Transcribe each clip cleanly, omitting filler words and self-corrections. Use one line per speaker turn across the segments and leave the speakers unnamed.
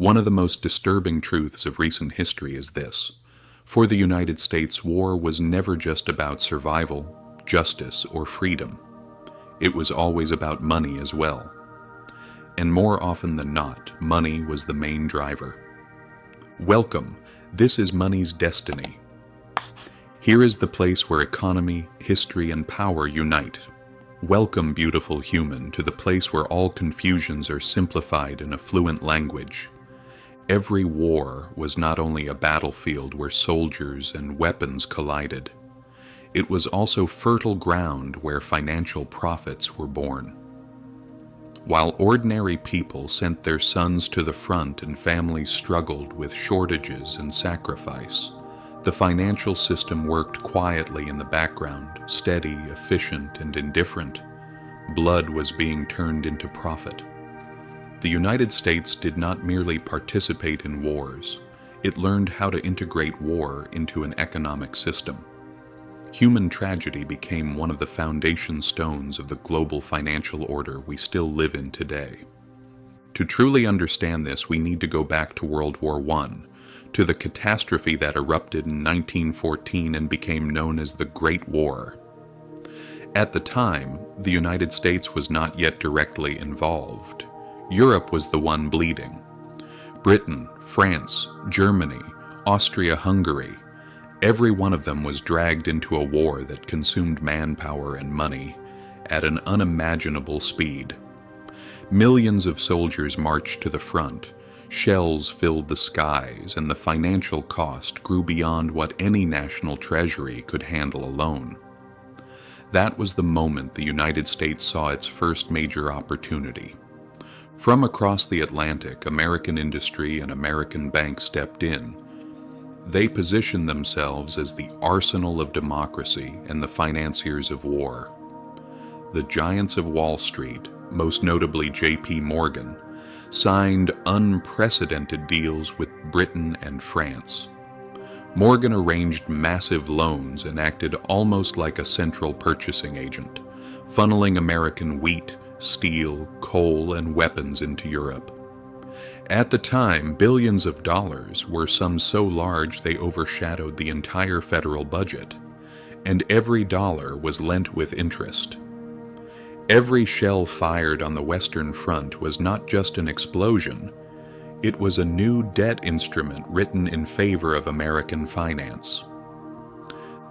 One of the most disturbing truths of recent history is this. For the United States, war was never just about survival, justice, or freedom. It was always about money as well. And more often than not, money was the main driver. Welcome. This is Money's Destiny. Here is the place where economy, history, and power unite. Welcome, beautiful human, to the place where all confusions are simplified in a fluent language. Every war was not only a battlefield where soldiers and weapons collided. It was also fertile ground where financial profits were born. While ordinary people sent their sons to the front and families struggled with shortages and sacrifice, the financial system worked quietly in the background, steady, efficient, and indifferent. Blood was being turned into profit. The United States did not merely participate in wars, it learned how to integrate war into an economic system. Human tragedy became one of the foundation stones of the global financial order we still live in today. To truly understand this, we need to go back to World War I, to the catastrophe that erupted in 1914 and became known as the Great War. At the time, the United States was not yet directly involved. Europe was the one bleeding. Britain, France, Germany, Austria-Hungary, every one of them was dragged into a war that consumed manpower and money at an unimaginable speed. Millions of soldiers marched to the front, shells filled the skies, and the financial cost grew beyond what any national treasury could handle alone. That was the moment the United States saw its first major opportunity. From across the Atlantic, American industry and American banks stepped in. They positioned themselves as the arsenal of democracy and the financiers of war. The giants of Wall Street, most notably J.P. Morgan, signed unprecedented deals with Britain and France. Morgan arranged massive loans and acted almost like a central purchasing agent, funneling American wheat, steel, coal, and weapons into Europe. At the time, billions of dollars were sums so large they overshadowed the entire federal budget, and every dollar was lent with interest. Every shell fired on the Western Front was not just an explosion, it was a new debt instrument written in favor of American finance.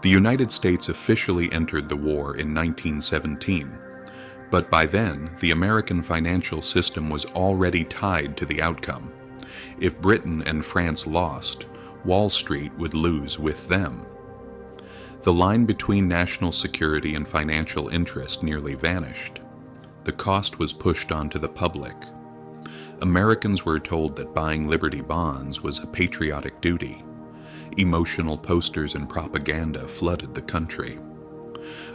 The United States officially entered the war in 1917, but by then, the American financial system was already tied to the outcome. If Britain and France lost, Wall Street would lose with them. The line between national security and financial interest nearly vanished. The cost was pushed onto the public. Americans were told that buying Liberty bonds was a patriotic duty. Emotional posters and propaganda flooded the country.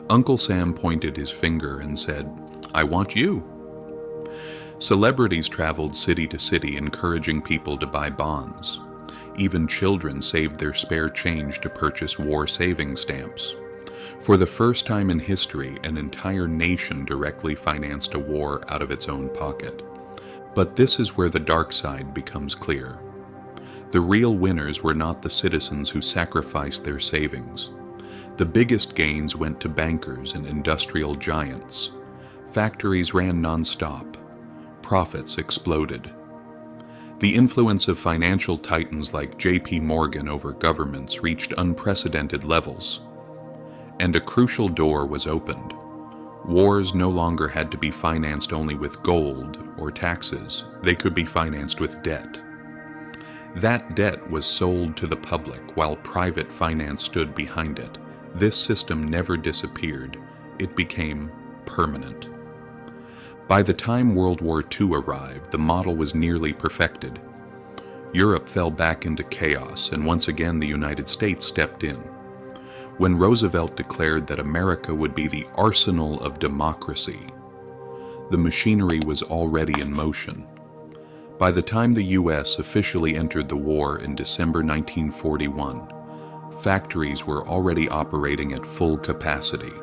Uncle Sam pointed his finger and said, "I want you." Celebrities traveled city to city encouraging people to buy bonds. Even children saved their spare change to purchase war saving stamps. For the first time in history, an entire nation directly financed a war out of its own pocket. But this is where the dark side becomes clear. The real winners were not the citizens who sacrificed their savings. The biggest gains went to bankers and industrial giants. Factories ran non-stop. Profits exploded. The influence of financial titans like J.P. Morgan over governments reached unprecedented levels. And a crucial door was opened. Wars no longer had to be financed only with gold or taxes. They could be financed with debt. That debt was sold to the public while private finance stood behind it. This system never disappeared. It became permanent. By the time World War II arrived, the model was nearly perfected. Europe fell back into chaos, and once again the United States stepped in. When Roosevelt declared that America would be the arsenal of democracy, the machinery was already in motion. By the time the U.S. officially entered the war in December 1941, factories were already operating at full capacity.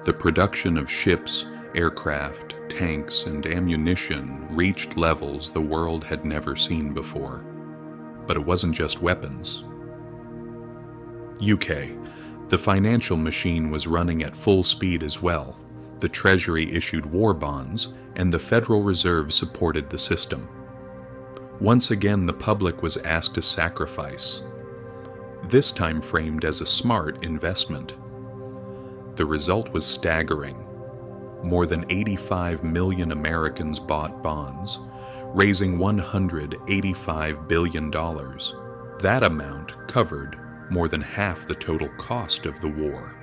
The production of ships, aircraft, tanks, and ammunition reached levels the world had never seen before. But it wasn't just weapons. UK. The financial machine was running at full speed as well. The Treasury issued war bonds, and the Federal Reserve supported the system. Once again, the public was asked to sacrifice, this time framed as a smart investment. The result was staggering. More than 85 million Americans bought bonds, raising $185 billion. That amount covered more than half the total cost of the war.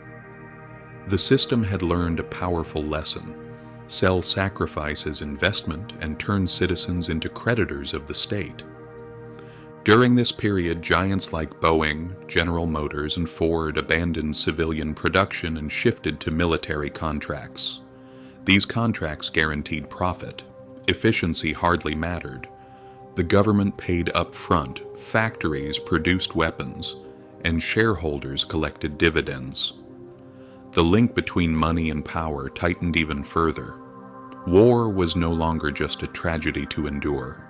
The system had learned a powerful lesson: sell sacrifice as investment and turn citizens into creditors of the state. During this period, giants like Boeing, General Motors, and Ford abandoned civilian production and shifted to military contracts. These contracts guaranteed profit. Efficiency hardly mattered. The government paid up front, factories produced weapons, and shareholders collected dividends. The link between money and power tightened even further. War was no longer just a tragedy to endure.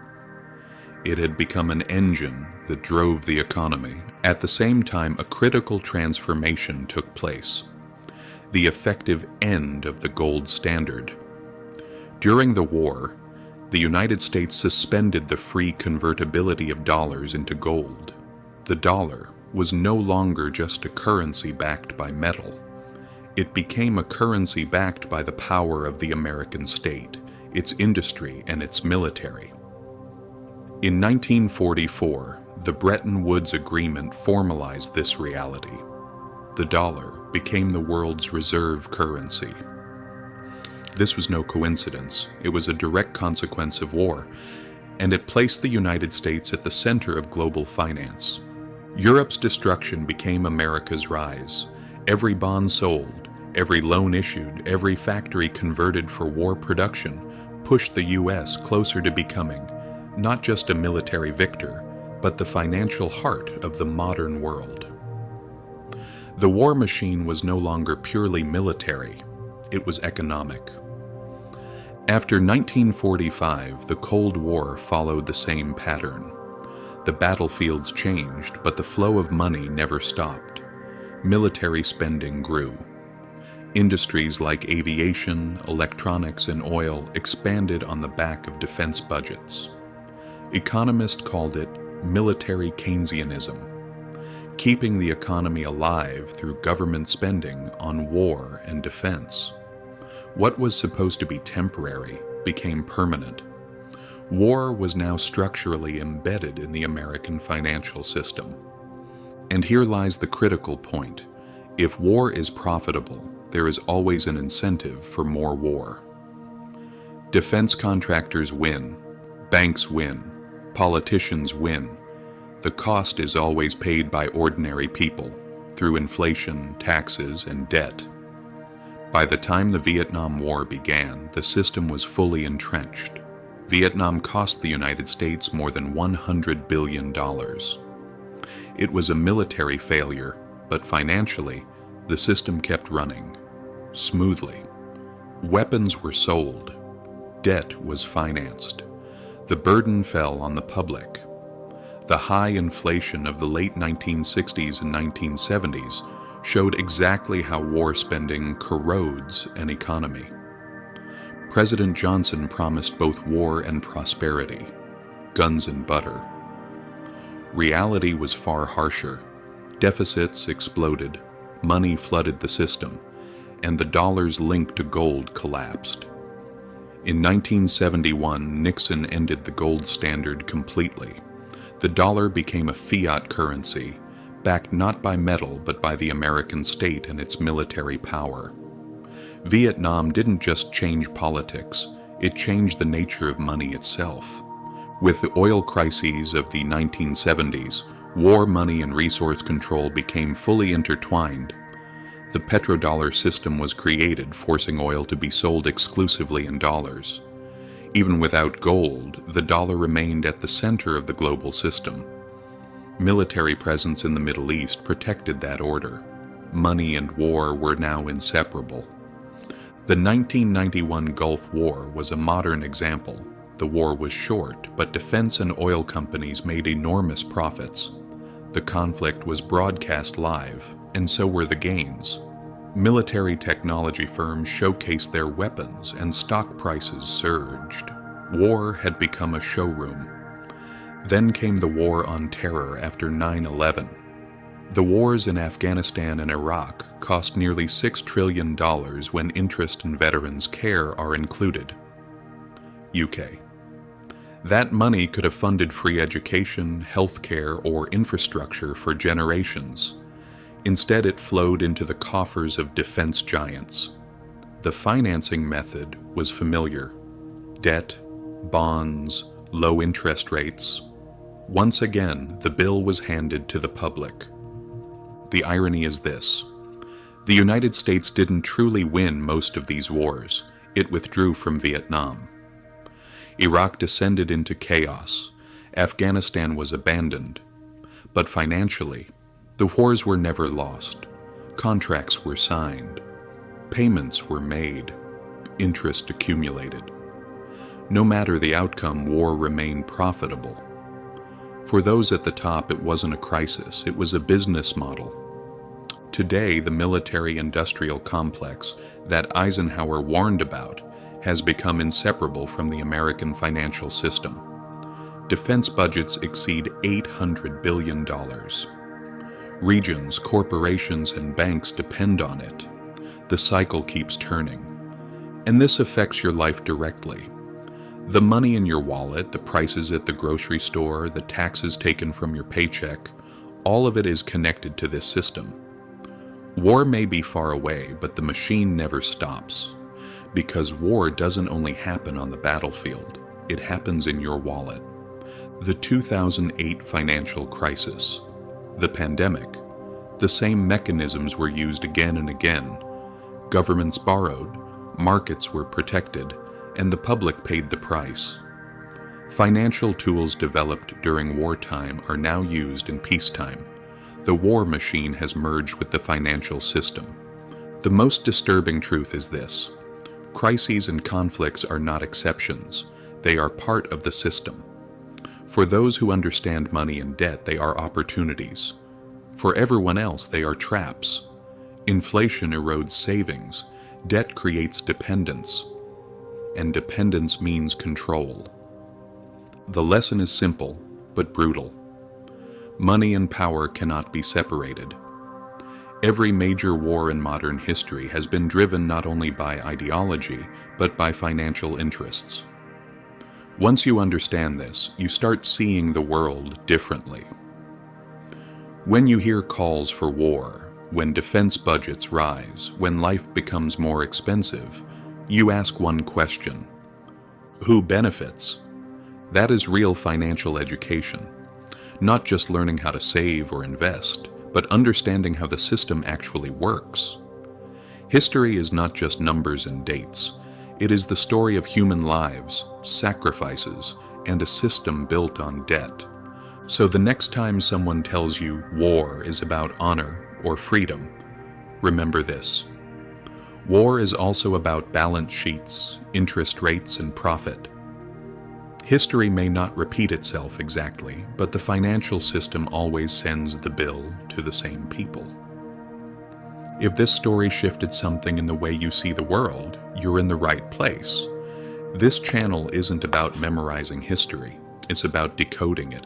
It had become an engine that drove the economy. At the same time, a critical transformation took place: the effective end of the gold standard. During the war, the United States suspended the free convertibility of dollars into gold. The dollar was no longer just a currency backed by metal. It became a currency backed by the power of the American state, its industry, and its military. In 1944, the Bretton Woods Agreement formalized this reality. The dollar became the world's reserve currency. This was no coincidence. It was a direct consequence of war, and it placed the United States at the center of global finance. Europe's destruction became America's rise. Every bond sold, every loan issued, every factory converted for war production pushed the U.S. closer to becoming not just a military victor, but the financial heart of the modern world. The war machine was no longer purely military, it was economic. After 1945, the Cold War followed the same pattern. The battlefields changed, but the flow of money never stopped. Military spending grew. Industries like aviation, electronics, and oil expanded on the back of defense budgets. Economists called it military Keynesianism, keeping the economy alive through government spending on war and defense. What was supposed to be temporary became permanent. War was now structurally embedded in the American financial system. And here lies the critical point. If war is profitable, there is always an incentive for more war. Defense contractors win, banks win, politicians win. The cost is always paid by ordinary people through inflation, taxes, and debt. By the time the Vietnam War began, the system was fully entrenched. Vietnam cost the United States more than $100 billion. It was a military failure, but financially, the system kept running smoothly. Weapons were sold. Debt was financed. The burden fell on the public. The high inflation of the late 1960s and 1970s showed exactly how war spending corrodes an economy. President Johnson promised both war and prosperity, guns and butter. Reality was far harsher. Deficits exploded, money flooded the system, and the dollar's link to gold collapsed. In 1971, Nixon ended the gold standard completely. The dollar became a fiat currency, backed not by metal but by the American state and its military power. Vietnam didn't just change politics, it changed the nature of money itself. With the oil crises of the 1970s, war money and resource control became fully intertwined. The petrodollar system was created, forcing oil to be sold exclusively in dollars. Even without gold, the dollar remained at the center of the global system. Military presence in the Middle East protected that order. Money and war were now inseparable. The 1991 Gulf War was a modern example. The war was short, but defense and oil companies made enormous profits. The conflict was broadcast live, and so were the gains. Military technology firms showcased their weapons, and stock prices surged. War had become a showroom. Then came the war on terror after 9/11. The wars in Afghanistan and Iraq cost nearly $6 trillion when interest and veterans' care are included. UK. That money could have funded free education, healthcare, or infrastructure for generations. Instead, it flowed into the coffers of defense giants. The financing method was familiar: debt, bonds, low interest rates. Once again, the bill was handed to the public. The irony is this: the United States didn't truly win most of these wars. It withdrew from Vietnam. Iraq descended into chaos. Afghanistan was abandoned. But financially, the wars were never lost. Contracts were signed. Payments were made. Interest accumulated. No matter the outcome, war remained profitable. For those at the top, it wasn't a crisis, it was a business model. Today, the military-industrial complex that Eisenhower warned about has become inseparable from the American financial system. Defense budgets exceed $800 billion. Regions, corporations, and banks depend on it. The cycle keeps turning. And this affects your life directly. The money in your wallet, the prices at the grocery store, the taxes taken from your paycheck, all of it is connected to this system. War may be far away, but the machine never stops. Because war doesn't only happen on the battlefield, it happens in your wallet. The 2008 financial crisis, the pandemic, the same mechanisms were used again and again. Governments borrowed, markets were protected, and the public paid the price. Financial tools developed during wartime are now used in peacetime. The war machine has merged with the financial system. The most disturbing truth is this: crises and conflicts are not exceptions. They are part of the system. For those who understand money and debt, they are opportunities. For everyone else, they are traps. Inflation erodes savings. Debt creates dependence. And dependence means control. The lesson is simple, but brutal. Money and power cannot be separated. Every major war in modern history has been driven not only by ideology, but by financial interests. Once you understand this, you start seeing the world differently. When you hear calls for war, when defense budgets rise, when life becomes more expensive, you ask one question: who benefits? That is real financial education. Not just learning how to save or invest, but understanding how the system actually works. History is not just numbers and dates. It is the story of human lives, sacrifices, and a system built on debt. So the next time someone tells you war is about honor or freedom, remember this: war is also about balance sheets, interest rates, and profit. History may not repeat itself exactly, but the financial system always sends the bill to the same people. If this story shifted something in the way you see the world, you're in the right place. This channel isn't about memorizing history, it's about decoding it.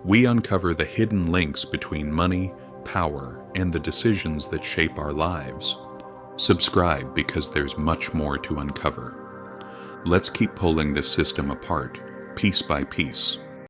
We uncover the hidden links between money, power, and the decisions that shape our lives. Subscribe because there's much more to uncover. Let's keep pulling this system apart, piece by piece.